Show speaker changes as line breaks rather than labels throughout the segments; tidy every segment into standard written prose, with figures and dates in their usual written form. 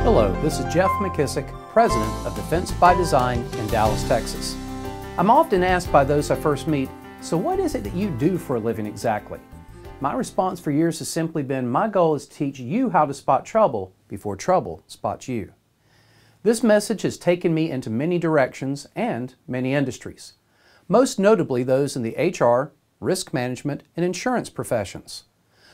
Hello, this is Jeff McKissick, President of Defense by Design in Dallas, Texas. I'm often asked by those I first meet, so what is it that you do for a living exactly? My response for years has simply been, my goal is to teach you how to spot trouble before trouble spots you. This message has taken me into many directions and many industries, most notably those in the HR, risk management, and insurance professions.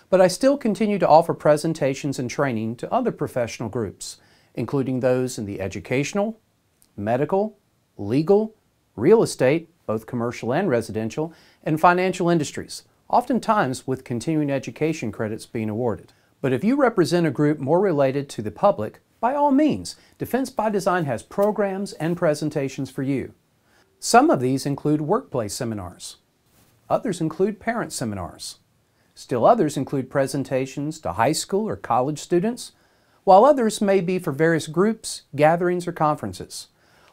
But I still continue to offer presentations and training to other professional groups, including those in the educational, medical, legal, real estate, both commercial and residential, and financial industries, oftentimes with continuing education credits being awarded. But if you represent a group more related to the public, by all means, Defense by Design has programs and presentations for you. Some of these include workplace seminars. Others include parent seminars. Still others include presentations to high school or college students, while others may be for various groups, gatherings, or conferences.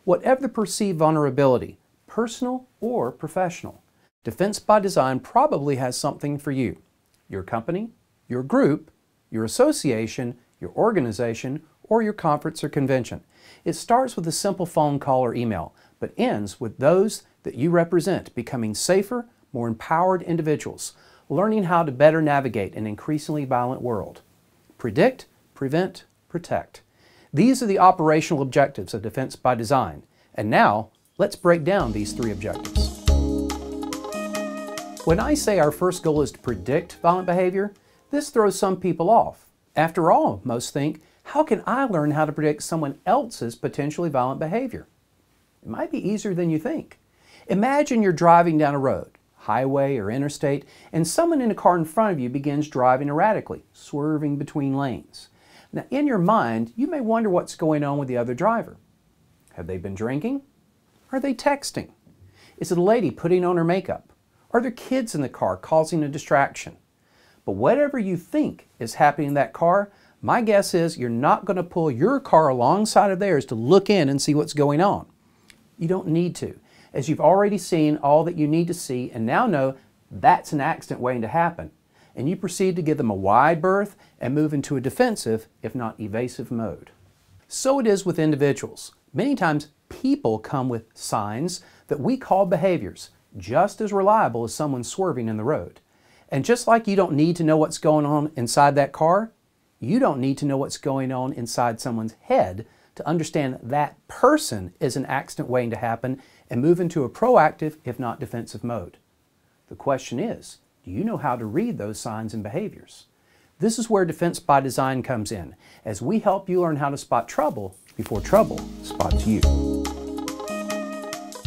Whatever the perceived vulnerability, personal or professional, Defense by Design probably has something for you, your company, your group, your association, your organization, or your conference or convention. It starts with a simple phone call or email, but ends with those that you represent becoming safer, more empowered individuals, learning how to better navigate an increasingly violent world. Predict, prevent, protect. These are the operational objectives of Defense by Design. And now, let's break down these three objectives. When I say our first goal is to predict violent behavior, this throws some people off. After all, most think, how can I learn how to predict someone else's potentially violent behavior? It might be easier than you think. Imagine you're driving down a road, highway or interstate, and someone in a car in front of you begins driving erratically, swerving between lanes. Now, in your mind, you may wonder what's going on with the other driver. Have they been drinking? Are they texting? Is it a lady putting on her makeup? Are there kids in the car causing a distraction? But whatever you think is happening in that car, my guess is you're not going to pull your car alongside of theirs to look in and see what's going on. You don't need to, as you've already seen all that you need to see and now know that's an accident waiting to happen. And you proceed to give them a wide berth and move into a defensive, if not evasive mode. So it is with individuals. Many times people come with signs that we call behaviors, just as reliable as someone swerving in the road. And just like you don't need to know what's going on inside that car, you don't need to know what's going on inside someone's head to understand that person is an accident waiting to happen and move into a proactive, if not defensive mode. The question is, do you know how to read those signs and behaviors? This is where Defense by Design comes in, as we help you learn how to spot trouble before trouble spots you.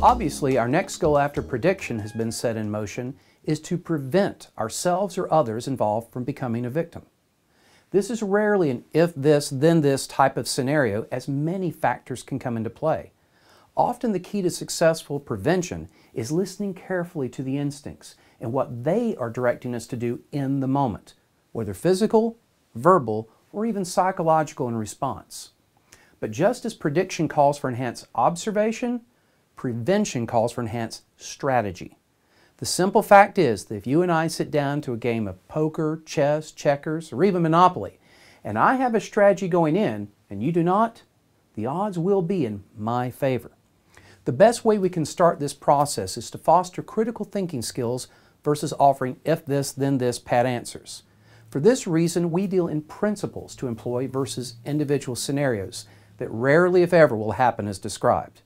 Obviously, our next goal after prediction has been set in motion is to prevent ourselves or others involved from becoming a victim. This is rarely an if this, then this type of scenario, as many factors can come into play. Often the key to successful prevention is listening carefully to the instincts and what they are directing us to do in the moment, whether physical, verbal, or even psychological in response. But just as prediction calls for enhanced observation, prevention calls for enhanced strategy. The simple fact is that if you and I sit down to a game of poker, chess, checkers, or even Monopoly, and I have a strategy going in and you do not, the odds will be in my favor. The best way we can start this process is to foster critical thinking skills versus offering if this, then this pat answers. For this reason, we deal in principles to employ versus individual scenarios that rarely, if ever, will happen as described.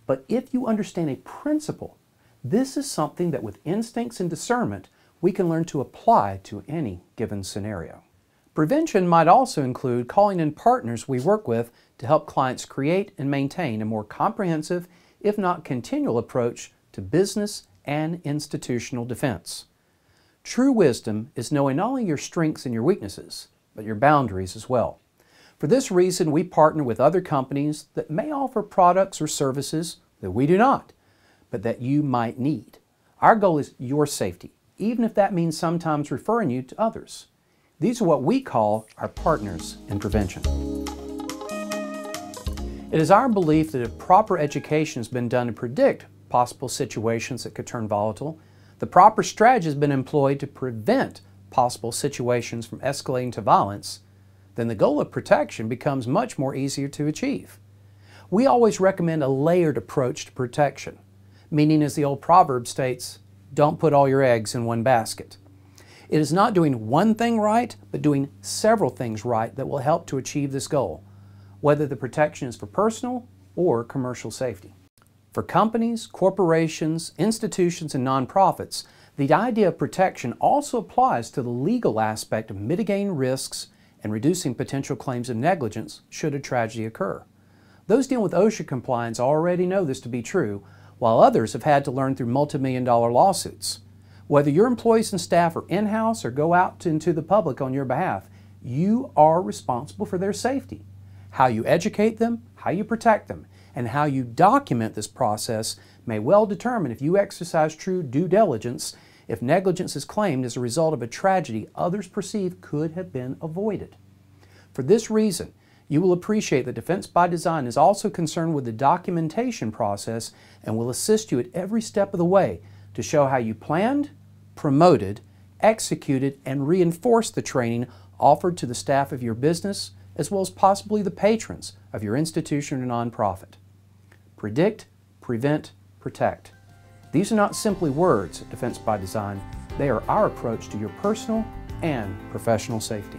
But if you understand a principle, this is something that with instincts and discernment, we can learn to apply to any given scenario. Prevention might also include calling in partners we work with to help clients create and maintain a more comprehensive, if not continual approach to business and institutional defense. True wisdom is knowing not only your strengths and your weaknesses, but your boundaries as well. For this reason, we partner with other companies that may offer products or services that we do not, but that you might need. Our goal is your safety, even if that means sometimes referring you to others. These are what we call our partners in prevention. It is our belief that if proper education has been done to predict possible situations that could turn volatile, the proper strategy has been employed to prevent possible situations from escalating to violence, then the goal of protection becomes much more easier to achieve. We always recommend a layered approach to protection, meaning, as the old proverb states, don't put all your eggs in one basket. It is not doing one thing right, but doing several things right that will help to achieve this goal, whether the protection is for personal or commercial safety. For companies, corporations, institutions, and nonprofits, the idea of protection also applies to the legal aspect of mitigating risks and reducing potential claims of negligence should a tragedy occur. Those dealing with OSHA compliance already know this to be true, while others have had to learn through multi-million-dollar lawsuits. Whether your employees and staff are in-house or go out into the public on your behalf, you are responsible for their safety. How you educate them, how you protect them, and how you document this process may well determine if you exercise true due diligence if negligence is claimed as a result of a tragedy others perceive could have been avoided. For this reason, you will appreciate that Defense by Design is also concerned with the documentation process and will assist you at every step of the way to show how you planned, promoted, executed, and reinforced the training offered to the staff of your business, as well as possibly the patrons of your institution or nonprofit. Predict, prevent, protect. These are not simply words at Defense by Design. They are our approach to your personal and professional safety.